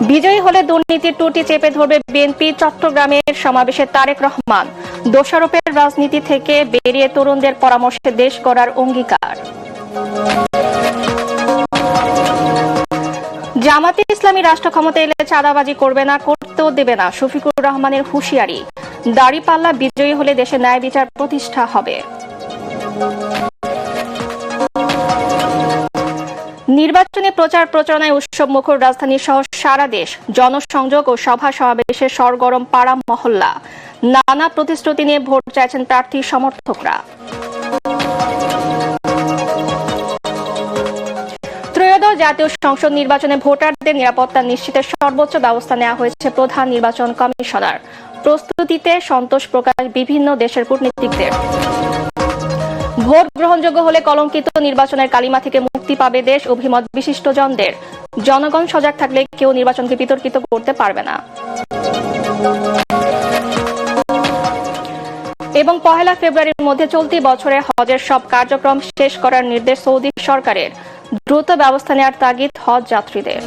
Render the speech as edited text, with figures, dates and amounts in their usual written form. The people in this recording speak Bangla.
বিজয়ী হলে দুর্নীতির ত্রুটি চেপে ধরবে বিএনপি। চট্টগ্রামের সমাবেশে তারেক রহমান। দোষারোপের রাজনীতি থেকে বেরিয়ে তরুণদের পরামর্শে দেশ গড়ার অঙ্গীকার। জামাতে ইসলামী রাষ্ট্র ক্ষমতা এলে চাঁদাবাজি করবে না, করতেও দেবে না, শফিকুর রহমানের হুঁশিয়ারি। দাঁড়িপাল্লা বিজয়ী হলে দেশে ন্যায় বিচার প্রতিষ্ঠা হবে। নির্বাচনী প্রচার প্রচারণায় উৎসব মুখর রাজধানী সহ সারা দেশ। জনসংযোগ ও সভা সমাবেশে সরগরম পাড়া মহল্লা। নানা প্রতিশ্রুতি নিয়ে ভোট চাইছেন প্রার্থী সমর্থকরা। ত্রয়োদশ জাতীয় সংসদ নির্বাচনে ভোটারদের নিরাপত্তা নিশ্চিতে সর্বোচ্চ ব্যবস্থা নেওয়া হয়েছে প্রধান নির্বাচন কমিশনার। প্রস্তুতিতে সন্তোষ প্রকাশ বিভিন্ন দেশের কূটনীতিকদের। ভোট গ্রহণযোগ্য হলে কলঙ্কিত নির্বাচনের কালিমা থেকে মুক্তি পাবে দেশ, অভিমত বিশিষ্টজনদের। জনগণ সজাগ থাকলে কেউ নির্বাচনকে বিতর্কিত করতে পারবে না। এবং 1 ফেব্রুয়ারির মধ্যে চলতি বছরে হজের সব কার্যক্রম শেষ করার নির্দেশ সৌদি সরকারের। দ্রুত ব্যবস্থা নেওয়ার তাগিদ হজ যাত্রীদের।